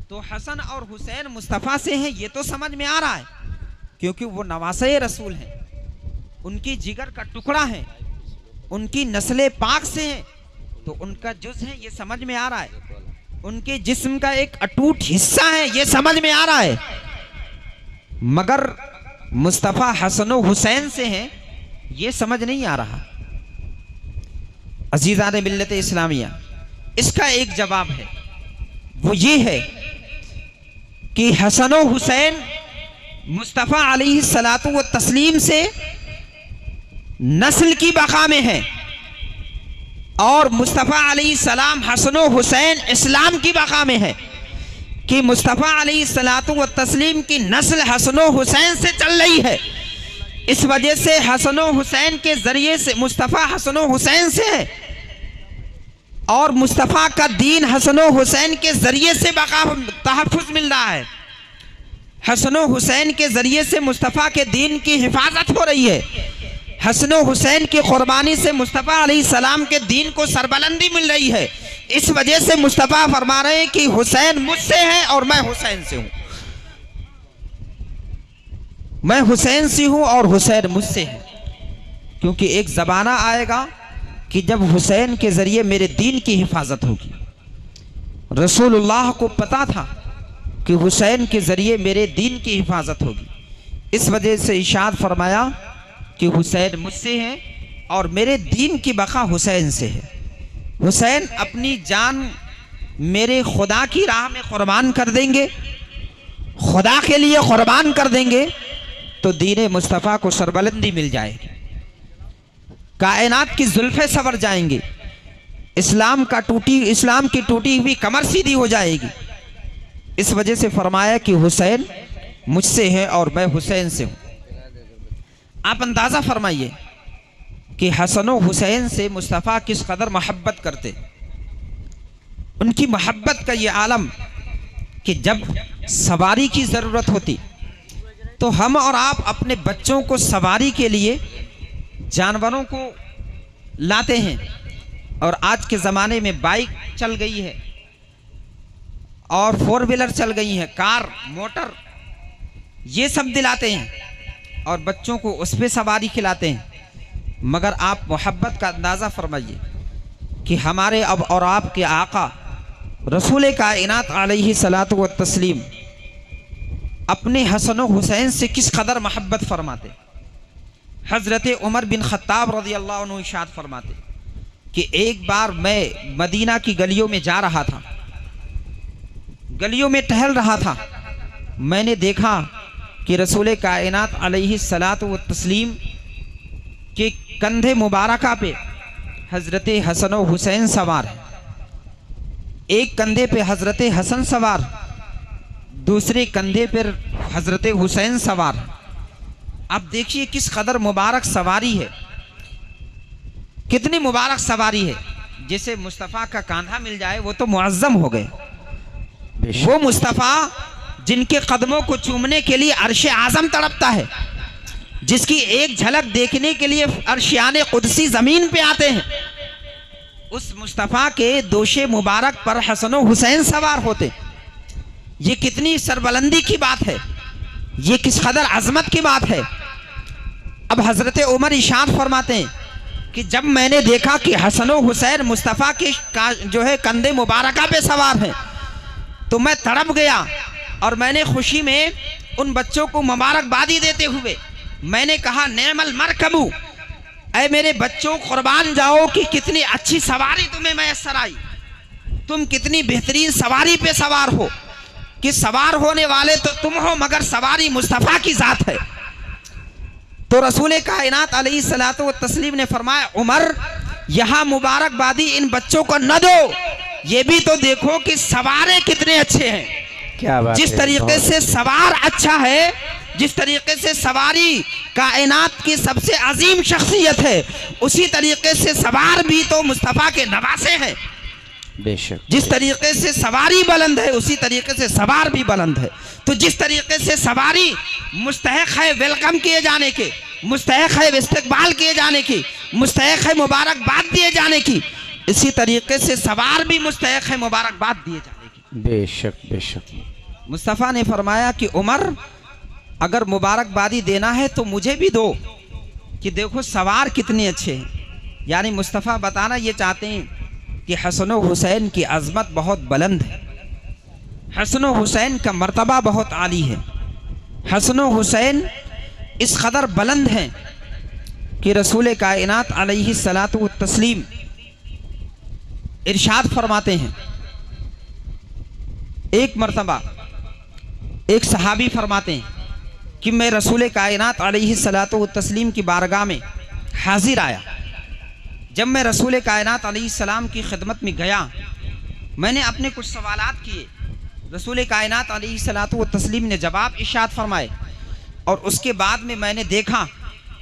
तो हसन और हुसैन मुस्तफ़ा से हैं, ये तो समझ में आ रहा है, क्योंकि वो नवासे रसूल हैं, उनकी जिगर का टुकड़ा है, उनकी नस्ले पाक से हैं, तो उनका जुज है, ये समझ में आ रहा है, उनके जिस्म का एक अटूट हिस्सा है, ये समझ में आ रहा है। मगर मुस्तफ़ा हसन और हुसैन से हैं, ये समझ नहीं आ रहा। अजीज़ान मिल्लत इस्लामिया, इसका एक जवाब है, वो ये है कि हसन और हुसैन मुस्तफ़ा अलैहिस्सलातु व तस्लीम से नस्ल की बका में है, और मुस्तफ़ा अलैहिस्सलाम हसन और हुसैन इस्लाम की बका में है, कि मुस्तफ़ा अलैहिस्सलातु व तस्लीम की नस्ल हसन और हुसैन से चल रही है। इस वजह से हसन और हुसैन के जरिए से मुस्तफ़ा हसन और हुसैन से है, और मुस्तफ़ा का दीन हसन और हुसैन के जरिए से बका तहफ़्फ़ुज़ मिल रहा है। हसन और हुसैन के जरिए से मुस्तफ़ा के दीन की हिफाजत हो रही है। हसन और हुसैन की कुर्बानी से मुस्तफ़ा अलैहिस्सलाम के दीन को सरबलंदी मिल रही है। इस वजह से मुस्तफ़ा फरमा रहे हैं कि हुसैन मुझसे है और मैं हुसैन से हूँ, मैं हुसैन से हूँ और हुसैन मुझसे है। क्योंकि एक ज़माना आएगा कि जब हुसैन के ज़रिए मेरे दीन की हिफाजत होगी। रसूलुल्लाह को पता था कि हुसैन के ज़रिए मेरे दीन की हिफाजत होगी। इस वजह से इरशाद फरमाया कि हुसैन मुझसे है और मेरे दीन की बका हुसैन से है। हुसैन अपनी जान मेरे खुदा की राह में कुर्बान कर देंगे, खुदा के लिए कुर्बान कर देंगे, तो दीन मुस्तफ़ा को सरबलंदी मिल जाएगी, कायनात की जुल्फ़े सवर जाएंगी, इस्लाम की टूटी हुई कमर सीधी हो जाएगी। इस वजह से फरमाया कि हुसैन मुझसे है और मैं हुसैन से हूँ। आप अंदाज़ा फरमाइए कि हसन और हुसैन से मुस्तफ़ा किस कदर मोहब्बत करते। उनकी मोहब्बत का ये आलम कि जब सवारी की ज़रूरत होती तो हम और आप अपने बच्चों को सवारी के लिए जानवरों को लाते हैं। और आज के ज़माने में बाइक चल गई है और 4 व्हीलर चल गई हैं, कार मोटर, ये सब दिलाते हैं और बच्चों को उस पर सवारी खिलाते हैं। मगर आप मोहब्बत का अंदाज़ा फरमाइए कि हमारे अब और आपके आका रसूल कायनात अलैहिस्सलातु व तस्लीम अपने हसन और हुसैन से किस कदर मोहब्बत फरमाते। हज़रत उमर बिन ख़त्ताब रज़ियल्लाहु अन्हु इरशाद फरमाते कि एक बार मैं मदीना की गलियों में जा रहा था, गलियों में टहल रहा था, मैंने देखा कि रसूल कायनात अलैहिस्सलातु व तस्लीम के कंधे मुबारका पे हज़रत हसन और हुसैन सवार है। एक कंधे पे हज़रत हसन सवार, दूसरे कंधे पर हज़रत हुसैन सवार। अब देखिए किस कदर मुबारक सवारी है, कितनी मुबारक सवारी है। जिसे मुस्तफ़ा का कांधा मिल जाए वो तो मुअज़्ज़म हो गए। वो मुस्तफ़ा जिनके कदमों को चूमने के लिए अर्श आज़म तड़पता है, जिसकी एक झलक देखने के लिए अर्शियाने कुदसी ज़मीन पे आते हैं, उस मुस्तफ़ा के दोशे मुबारक पर हसन और हुसैन सवार होते। ये कितनी सरबलंदी की बात है, ये किस कदर अजमत की बात है। अब हज़रत उमर इरशाद फरमाते हैं कि जब मैंने देखा कि हसन और हुसैन मुस्तफ़ा के जो है कंधे मुबारका पे सवार हैं, तो मैं तड़प गया और मैंने खुशी में उन बच्चों को मुबारकबादी देते हुए मैंने कहा, नेमल मरकबू, ऐ मेरे बच्चों कुर्बान जाओ कि कितनी अच्छी सवारी तुम्हें मैसर आई, तुम कितनी बेहतरीन सवारी पे सवार हो, कि सवार होने वाले तो तुम हो मगर सवारी मुस्तफ़ा की ज़ात है। तो रसूल कायनात अलैहिस्सलातु व तस्लीम ने फरमाया, उमर यहाँ मुबारकबादी इन बच्चों को न दो, ये भी तो देखो कि सवारे कितने अच्छे हैं। क्या बात जिस है, तरीके से सवार अच्छा है, जिस तरीके से सवारी कायनात की सबसे अजीम शख्सियत है, उसी तरीके से सवार भी तो मुस्तफ़ा के नवासे हैं। बेशक। जिस तरीके से सवारी बुलंद है उसी तरीके से सवार भी बुलंद है। तो जिस तरीके से सवारी मुस्तहक है वेलकम किए जाने के, मुस्तहक है इस्तकबाल किए जाने की, मुस्तहक है मुबारकबाद दिए जाने की, इसी तरीके से सवार भी मुस्तहक है मुबारकबाद दिए जाने की। बेशक बेशक। मुस्तफ़ा ने फरमाया कि उमर अगर मुबारकबादी देना है तो मुझे भी दो, कि देखो सवार कितने अच्छे हैं। यानी मुस्तफ़ा बताना ये चाहते हैं कि हसन व हुसैन की अज़मत बहुत बुलंद है, हसन व हुसैन का मर्तबा बहुत आली है। हसन व हुसैन इस कदर बुलंद हैं कि रसूल कायनात अलैहिस्सलातु व तस्लीम इरशाद फरमाते हैं, एक मर्तबा एक सहाबी फरमाते हैं कि मैं रसूल कायनात अलैहिस्सलातु व तस्लीम की बारगाह में हाजिर आया। जब मैं रसूल कायनात अलैहिस्सलाम की खिदमत में गया, मैंने अपने कुछ सवालात किए। रसूल कायनात अलैहिस्सलातु व तस्लीम ने जवाब इरशाद फरमाए, और उसके बाद में मैंने देखा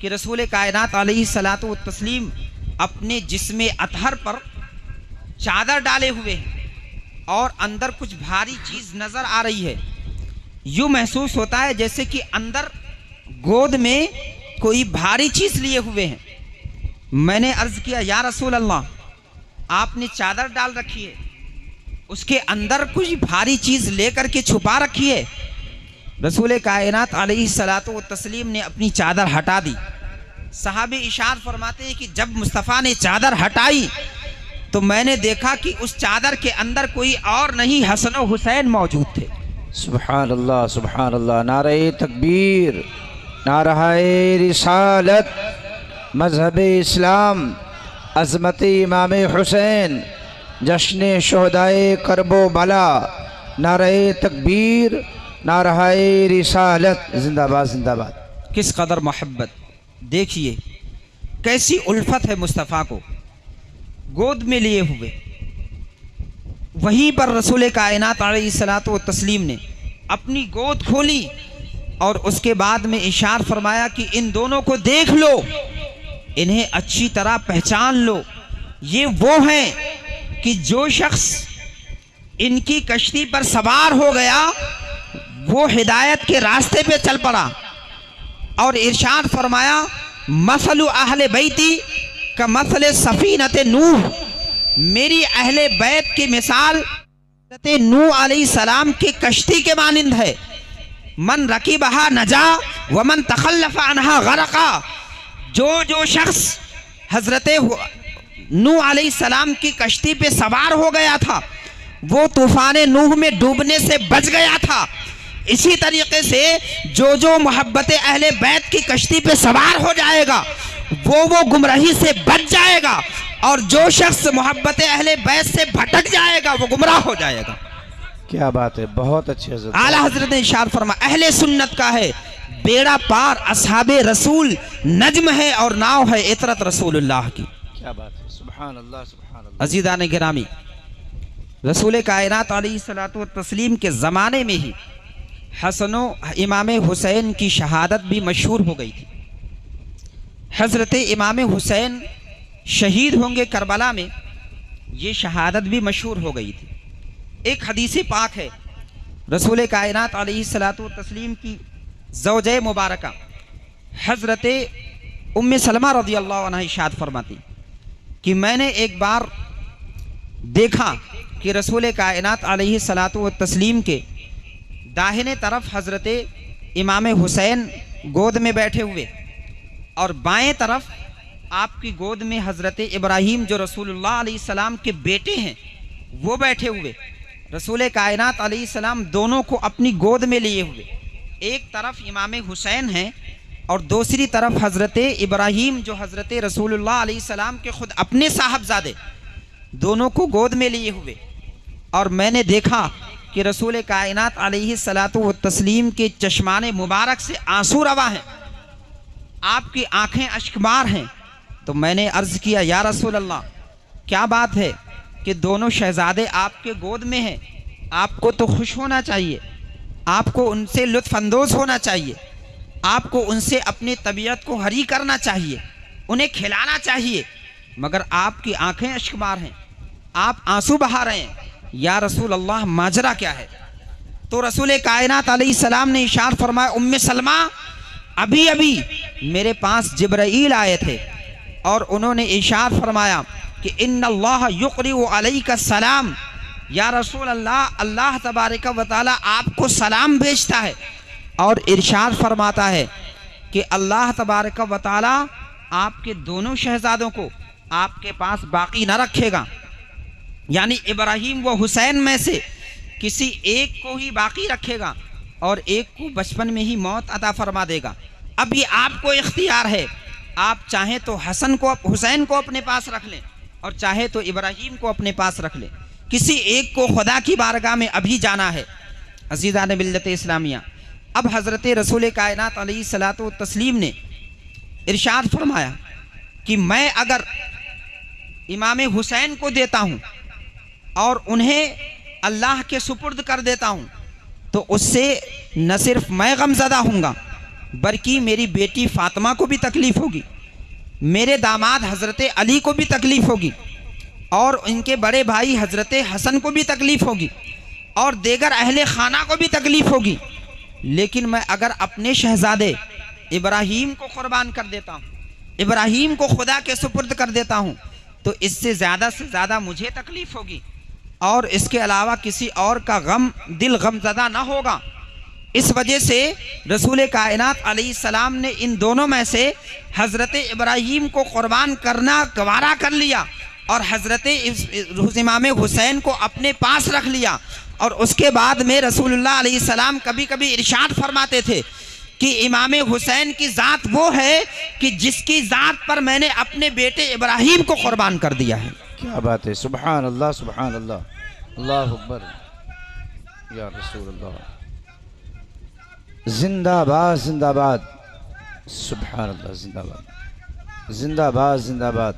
कि रसूल कायनात अलैहिस्सलातु व तस्लीम अपने जिस्म अतहर पर चादर डाले हुए हैं और अंदर कुछ भारी चीज़ नज़र आ रही है। यूँ महसूस होता है जैसे कि अंदर गोद में कोई भारी चीज़ लिए हुए हैं। मैंने अर्ज़ किया, या रसूल अल्लाह, आपने चादर डाल रखी है, उसके अंदर कुछ भारी चीज़ लेकर के छुपा रखी है। रसूल कायनात अलैहिस्सलातु व तस्लीम ने अपनी चादर हटा दी। सहाबी इशार फरमाते हैं कि जब मुस्तफ़ा ने चादर हटाई तो मैंने देखा कि उस चादर के अंदर कोई और नहीं, हसन व हुसैन मौजूद थे। सुभान अल्लाह सुभान अल्लाह। नारे तकबीर, नारे रिसालत, मजहब इस्लाम, अज़मत इमाम हुसैन, जश्न शोहदाए करबो बला, नारे तकबीर, नारे रिसालत, जिंदाबाद जिंदाबाद। किस कदर मोहब्बत, देखिए कैसी उल्फत है मुस्तफ़ा को गोद में लिए हुए। वहीं पर रसूल कायनात अलैहिस्सलातु व तस्लीम ने अपनी गोद खोली और उसके बाद में इशार फरमाया कि इन दोनों को देख लो, इन्हें अच्छी तरह पहचान लो। ये वो हैं कि जो शख्स इनकी कश्ती पर सवार हो गया वो हिदायत के रास्ते पे चल पड़ा। और इरशाद फरमाया, मसलु अहले बैती का मसल सफीनत नूह, मेरी अहले बैत की मिसाल नूह अलैहिस्सलाम की कश्ती के मानिंद है। मन रकीबहा नजा व मन तखल्लफ अनहा गरका, जो शख्स हजरत नूह अलैहिस्सलाम की कश्ती पे सवार हो गया था वो तूफान नूह में डूबने से बच गया था। इसी तरीके से जो मोहब्बत अहले बैत की कश्ती पे सवार हो जाएगा वो गुमराही से बच जाएगा, और जो शख्स मोहब्बत अहले बैत से भटक जाएगा वो गुमराह हो जाएगा। क्या बात है, बहुत अच्छे। आला हजरत ने इरशाद फरमा, अहले सुन्नत का है बेड़ा पार, असहाबे रसूल नज्म है और नाव है इतरत रसूलुल्लाह की। क्या बात है, सुभान अल्लाह सुभान अल्लाह। अज़ीज़ान गिरामी, रसूल कायनात अलैहिस्सलातु व तस्लीम के ज़माने में ही हसनो इमाम हुसैन की शहादत भी मशहूर हो गई थी। हज़रत इमाम हुसैन शहीद होंगे करबला में, ये शहादत भी मशहूर हो गई थी। एक हदीस पाक है रसूल कायनात अलैहिस्सलातु व तस्लीम की ज़ौजे मुबारका हज़रत उम्मे सलमा रज़ियल्लाहु अन्हा इरशाद फरमाती कि मैंने एक बार देखा कि रसूल कायनात अलैहिस्सलातु व तस्लीम के दाहिने तरफ हज़रत इमाम हुसैन गोद में बैठे हुए और बाएं तरफ आपकी गोद में हज़रत इब्राहीम जो रसूलुल्लाह अलैहिस्सलाम के बेटे हैं वो बैठे हुए। रसूल कायनात अलैहिस्सलाम दोनों को अपनी गोद में लिए हुए, एक तरफ इमाम हुसैन हैं और दूसरी तरफ हज़रत इब्राहीम जो हज़रत रसूलुल्लाह अलैहिस्सलाम के ख़ुद अपने साहबजादे, दोनों को गोद में लिए हुए। और मैंने देखा कि रसूल कायनात अलैहिस्सलातु व तस्लीम के चश्माने मुबारक से आंसू रवा हैं, आपकी आंखें अश्कबार हैं। तो मैंने अर्ज़ किया, या रसूल अल्लाह, क्या बात है कि दोनों शहजादे आपके गोद में हैं, आपको तो खुश होना चाहिए, आपको उनसे लुत्फ़अंदोज़ होना चाहिए, आपको उनसे अपनी तबीयत को हरी करना चाहिए, उन्हें खिलाना चाहिए, मगर आपकी आंखें अश्कबार हैं, आप आंसू बहा रहे हैं। या रसूल अल्लाह, माजरा क्या है? तो रसूल कायनात अलैहिस्सलाम ने इशार फरमाया, उम्मे सलमा, अभी अभी मेरे पास जिब्राईल आए थे और उन्होंने इशार फरमाया कि इन्नल्लाह युक़रिउ अलैका सलाम, या रसूल अल्लाह, अल्लाह तबारक व तआला आपको सलाम भेजता है और इरशाद फरमाता है कि अल्लाह तबारक व तआला आपके दोनों शहजादों को आपके पास बाकी न रखेगा, यानी इब्राहिम व हुसैन में से किसी एक को ही बाकी रखेगा और एक को बचपन में ही मौत अता फरमा देगा। अब ये आपको इख्तियार है, आप चाहें तो हुसैन को अपने पास रख लें और चाहे तो इब्राहिम को अपने पास रख लें, किसी एक को खुदा की बारगाह में अभी जाना है। अज़ीज़ान मिल्लत इस्लामिया, अब हज़रत रसूल कायनात अलैहिस्सलातु तस्लीम ने इरशाद फरमाया कि मैं अगर इमाम हुसैन को देता हूँ और उन्हें अल्लाह के सुपुर्द कर देता हूँ तो उससे न सिर्फ मैं गमज़दा हूँगा बल्कि मेरी बेटी फ़ातिमा को भी तकलीफ़ होगी, मेरे दामाद हज़रत अली को भी तकलीफ़ होगी और इनके बड़े भाई हज़रत हसन को भी तकलीफ़ होगी और देगर अहले खाना को भी तकलीफ़ होगी। लेकिन मैं अगर अपने शहज़ादे इब्राहीम को क़ुरबान कर देता हूँ, इब्राहीम को खुदा के सुपुर्द कर देता हूँ तो इससे ज़्यादा से ज़्यादा मुझे तकलीफ़ होगी और इसके अलावा किसी और का दिल गमज़दा ना होगा। इस वजह से रसूल कायनात अलैहिस्सलाम ने इन दोनों में से हज़रत इब्राहीम को क़ुरबान करना गवारा कर लिया और हज़रत इमाम हुसैन को अपने पास रख लिया। और उसके बाद में रसूलुल्लाह अलैहिस्सलाम कभी कभी इरशाद फरमाते थे कि इमाम हुसैन की ज़ात वो है कि जिसकी ज़ात पर मैंने अपने बेटे इब्राहीम को क़ुरबान कर दिया है। क्या बात है, सुभान अल्लाह, सुभान अल्लाह, अल्लाहु अकबर, या रसूल अल्लाह, जिंदाबाद जिंदाबाद, सुभान अल्लाह, जिंदाबाद जिंदाबाद जिंदाबाद,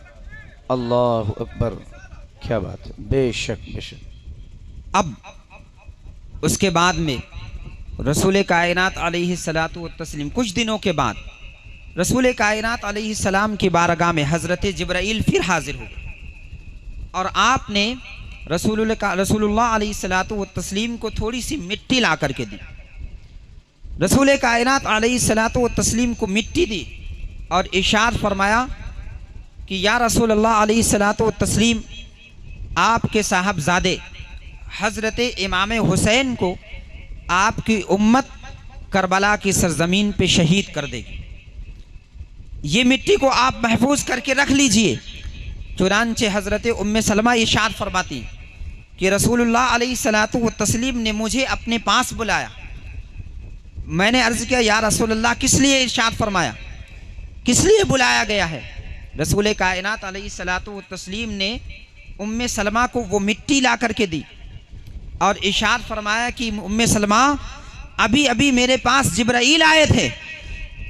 अल्लाहु अकबर, क्या बात है, बेशक बेशक। अब उसके बाद में रसूल कायनात अलैहिस्सलातु वत्तस्लीम, कुछ दिनों के बाद रसूल कायनात अलैहिस्सलाम की बारगाह में हज़रत जिब्राईल फिर हाजिर हुए और आपने रसूलुल्लाह अलैहिस्सलातु वत्तस्लीम को थोड़ी सी मिट्टी ला करके दी। रसूल कायनात अलैहिस्सलातु वत्तस्लीम को मिट्टी दी और इरशाद फरमाया कि या रसूलुल्लाह अलैहिस्सलातु वत्तस्लीम, आपके साहबजादे हज़रत इमाम हुसैन को आपकी उम्मत करबला की सरजमीन पे शहीद कर देगी, ये मिट्टी को आप महफूज करके रख लीजिए। चुनांचे हज़रत उम्मे सलमा इरशाद फरमाती कि रसूलुल्लाह अलैहिस्सलातु वत्तस्लीम ने मुझे अपने पास बुलाया। मैंने अर्ज़ किया या रसूलुल्लाह किस लिए? इरशाद फरमाया किस लिए बुलाया गया है? रसूल कायनात अलैहिस्सलातु वत्तस्लीम ने उम्मे सलमा को वो मिट्टी ला करके दी और इरशाद फरमाया कि उम्मे सलमा, अभी अभी मेरे पास जिब्राईल आए थे,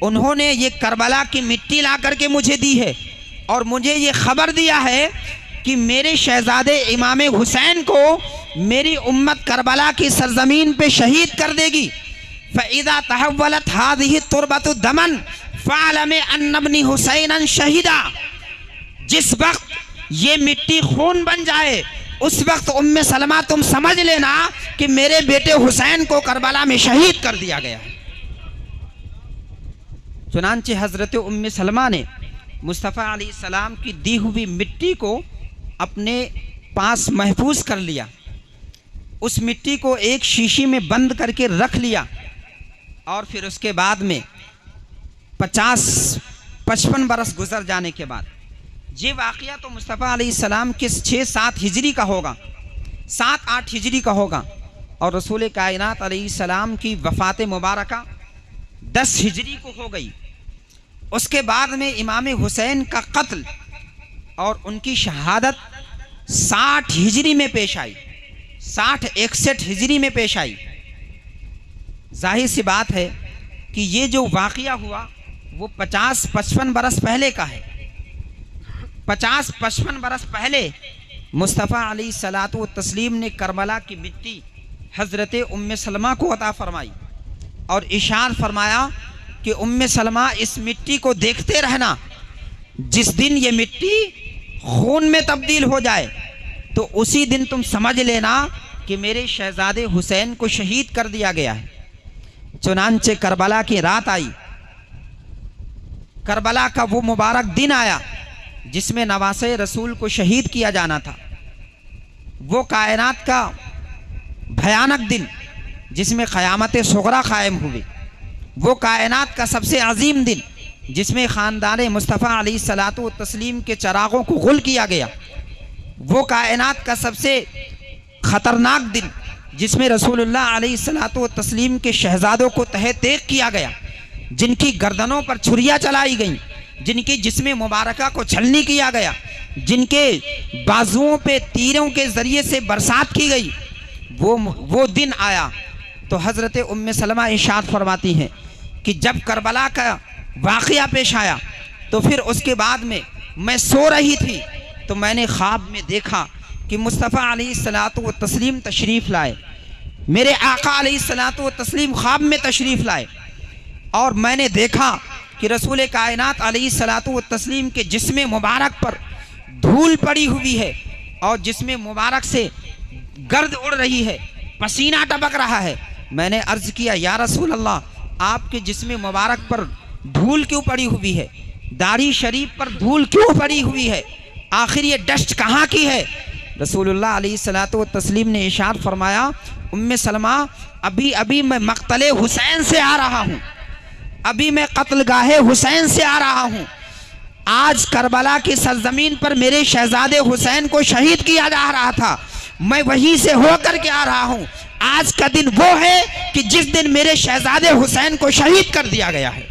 उन्होंने ये करबला की मिट्टी ला करके मुझे दी है और मुझे ये खबर दिया है कि मेरे शहजादे इमाम हुसैन को मेरी उम्मत करबला की सरजमीन पे शहीद कर देगी। फ़इज़ा तहव्वलत हाज़िही तुरबतु दमन फ़अलम अन्न इब्नी हुसैनन शहीदा, जिस वक्त ये मिट्टी खून बन जाए उस वक्त उम्मे सलमा तुम समझ लेना कि मेरे बेटे हुसैन को करबला में शहीद कर दिया गया है। चुनांचे हज़रत उम्मे सलमा ने मुस्तफ़ा अलैहिस्सलाम की दी हुई मिट्टी को अपने पास महफूज कर लिया, उस मिट्टी को एक शीशी में बंद करके रख लिया और फिर उसके बाद में 50-55 बरस गुजर जाने के बाद, ये वाक़या तो मुस्तफ़ा अलैहिस्सलाम के 6-7 हिजरी का होगा, 7-8 हिजरी का होगा और रसूल कायनात अलैहिस्सलाम की वफ़ात मुबारका 10 हिजरी को हो गई। उसके बाद में इमाम हुसैन का कत्ल और उनकी शहादत 60 हिजरी में पेश आई, 60-61 हिजरी में पेश आई। जाहिर सी बात है कि ये जो वाक़या हुआ वो 50-55 बरस पहले का है। 50-55 बरस पहले मुस्तफ़ा अलैहिस्सलातु वत्तस्लीम ने करबला की मिट्टी हज़रत उम्मे सलमा को अता फरमाई और इरशाद फरमाया कि उम्मे सलमा, इस मिट्टी को देखते रहना, जिस दिन ये मिट्टी खून में तब्दील हो जाए तो उसी दिन तुम समझ लेना कि मेरे शहजादे हुसैन को शहीद कर दिया गया है। चुनांचे करबला की रात आई, करबला का वो मुबारक दिन आया जिसमें नवासे रसूल को शहीद किया जाना था। वो कायनात का भयानक दिन जिसमें क़यामत सुग़रा कायम हुई, वो कायनात का सबसे अजीम दिन जिसमें ख़ानदान मुस्तफ़ा अलैहिस्सलातु व तस्लीम के चरागों को गुल किया गया, वो कायनात का सबसे ख़तरनाक दिन जिसमें रसूलुल्लाह अलैहिस्सलातु व तस्लीम के शहज़ादों को तहे तेग किया गया, जिनकी गर्दनों पर छुरियाँ चलाई गईं, जिनकी जिस्म मुबारका को छलनी किया गया, जिनके बाजुओं पे तीरों के ज़रिए से बरसात की गई, वो दिन आया। तो हज़रत उम्मे सलमा इरशाद फरमाती हैं कि जब करबला का वाक़या पेश आया तो फिर उसके बाद में मैं सो रही थी तो मैंने ख्वाब में देखा कि मुस्तफ़ा अलैहिस्सलातु व तस्लीम तशरीफ़ लाए, मेरे आका अलैहिस्सलातु व तस्लीम ख्वाब में तशरीफ़ लाए, और मैंने देखा कि रसूल कायनात अलैहिस्सलातु व तस्लीम के जिस्म मुबारक पर धूल पड़ी हुई है और जिस्म मुबारक से गर्द उड़ रही है, पसीना टपक रहा है। मैंने अर्ज़ किया, या रसूल अल्लाह, आपके जिस्म मुबारक पर धूल क्यों पड़ी हुई है, दाढ़ी शरीफ पर धूल क्यों पड़ी हुई है, आखिर ये डस्ट कहाँ की है? रसूलुल्लाह अलैहिस्सलातु व तस्लीम ने इरशाद फरमाया, उम्मे सलमा, अभी अभी मैं मक़तले हुसैन से आ रहा हूँ, अभी मैं कत्लगाहे हुसैन से आ रहा हूँ। आज करबला की सरजमीन पर मेरे शहजादे हुसैन को शहीद किया जा रहा था, मैं वहीं से होकर के आ रहा हूँ। आज का दिन वो है कि जिस दिन मेरे शहजादे हुसैन को शहीद कर दिया गया है।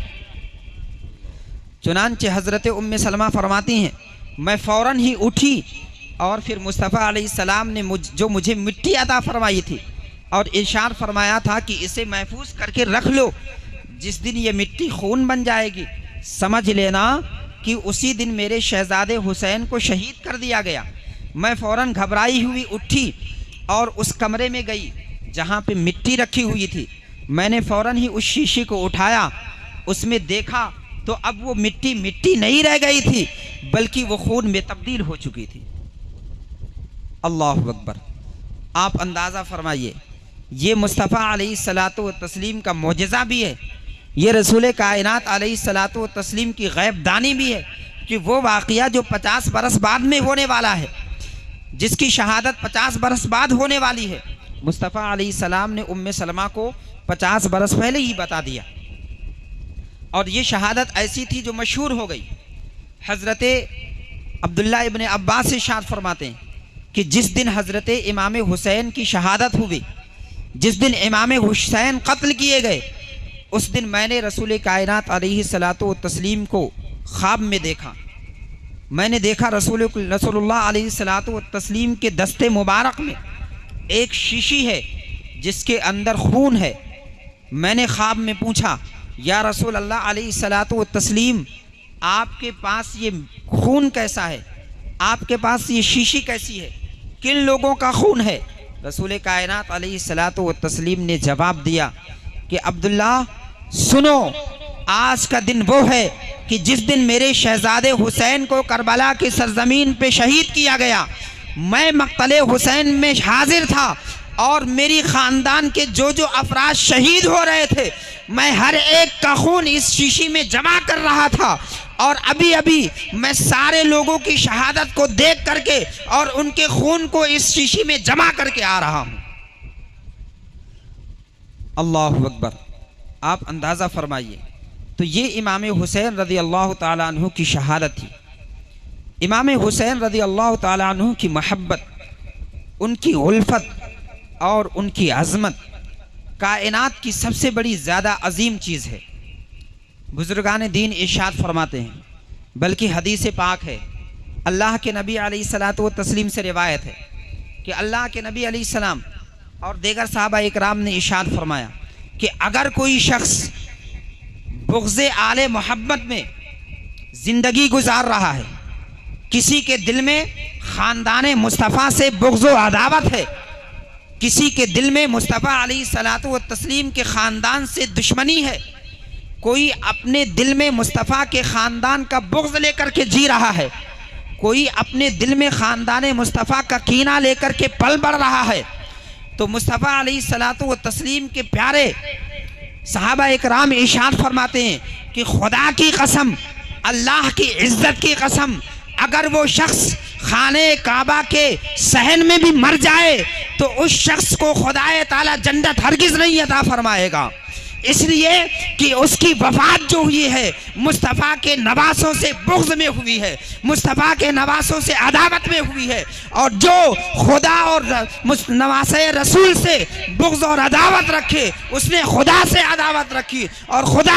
चुनांचे हज़रत उम्मे सलमा फरमाती हैं, मैं फ़ौरन ही उठी और फिर मुस्तफ़ा अलैहिस्सलाम ने जो मुझे मिट्टी अता फरमाई थी और इरशाद फरमाया था कि इसे महफूज करके रख लो, जिस दिन ये मिट्टी खून बन जाएगी समझ लेना कि उसी दिन मेरे शहजादे हुसैन को शहीद कर दिया गया। मैं फ़ौरन घबराई हुई उठी और उस कमरे में गई जहाँ पे मिट्टी रखी हुई थी। मैंने फ़ौरन ही उस शीशी को उठाया, उसमें देखा तो अब वो मिट्टी मिट्टी नहीं रह गई थी बल्कि वो खून में तब्दील हो चुकी थी। अल्लाहु अकबर। आप अंदाज़ा फरमाइए, ये मुस्तफ़ा अलैहिस्सलातु व तस्लीम का मोजज़ा भी है, ये रसूल कायनात अलैहिस्सलातु व तस्लीम की गैबदानी भी है कि वो वाक़या जो 50 बरस बाद में होने वाला है, जिसकी शहादत 50 बरस बाद होने वाली है, मुस्तफ़ा अलैहिस्सलाम ने उम्मे सलमा को 50 बरस पहले ही बता दिया। और ये शहादत ऐसी थी जो मशहूर हो गई। हज़रत अब्दुल्ला इब्न अब्बास से इरशाद फरमाते हैं कि जिस दिन हज़रत इमाम हुसैन की शहादत हुई, जिस दिन इमाम हुसैन कत्ल किए गए, उस दिन मैंने रसूल कायनात अलैहिस्सलातु व तस्लीम को ख्वाब में देखा। मैंने देखा रसूलुल्लाह अलैहिस्सलातु व तस्लीम के दस्ते मुबारक में एक शीशी है जिसके अंदर खून है। मैंने ख्वाब में पूछा, या रसूल अल्लाह अलैहिस्सलातु व तस्लीम, आपके पास ये खून कैसा है, आपके पास ये शीशी कैसी है, किन लोगों का खून है? रसूल कायनात अलैहिस्सलातु व तस्लीम ने जवाब दिया कि अब्दुल्ला सुनो, आज का दिन वो है कि जिस दिन मेरे शहजादे हुसैन को करबला की सरजमीन पे शहीद किया गया, मैं मक़तले हुसैन में हाजिर था और मेरी ख़ानदान के जो जो अफराद शहीद हो रहे थे, मैं हर एक का खून इस शीशी में जमा कर रहा था और अभी अभी मैं सारे लोगों की शहादत को देख करके और उनके खून को इस शीशी में जमा करके आ रहा हूँ। अल्लाहु अकबर। आप अंदाज़ा फरमाइए, तो ये इमाम हुसैन रज़ी अल्लाह ताला अन्हु की शहादत थी। इमाम हुसैन रज़ी अल्लाह ताला अन्हु की महब्बत, उनकी उल्फत और उनकी अज़मत कायनात की सबसे बड़ी ज़्यादा अजीम चीज़ है। बुज़ुर्गान दीन इरशाद फरमाते हैं, बल्कि हदीस पाक है, अल्लाह के नबी अलैहिस्सलातु व तस्लीम से रिवायत है कि अल्लाह के नबी अलैहिस्सलाम और दीगर सहाबा इकराम ने इरशाद फरमाया कि अगर कोई शख्स बुग़्ज़े आले मोहब्बत में ज़िंदगी गुजार रहा है, किसी के दिल में ख़ानदान मुस्तफ़ा से बुग़्ज़ व अदावत है, किसी के दिल में मुस्तफ़ा अलैहिस्सलातु व तस्लीम के ख़ानदान से दुश्मनी है, कोई अपने दिल में मुस्तफ़ा के ख़ानदान का बुग़्ज़ लेकर के जी रहा है, कोई अपने दिल में ख़ानदान मुस्तफ़ा का कीना लेकर के पल बढ़ रहा है, तो मुस्तफ़ा अलैहिस्सलातु व तस्लीम के प्यारे सहाबा इकराम इरशाद फरमाते हैं कि खुदा की कसम, अल्लाह की इज़्ज़त की कसम, अगर वो शख्स खाने काबा के सहन में भी मर जाए तो उस शख्स को खुदाए ताला जन्नत हरगिज नहीं अता फरमाएगा, इसलिए कि उसकी वफात जो हुई है मुस्तफ़ा के नवासों से बुग़्ज़ में हुई है, मुस्तफ़ा के नवासों से अदावत में हुई है। और जो खुदा और नवासे रसूल से बुग़्ज़ और अदावत रखे उसने खुदा से अदावत रखी और खुदा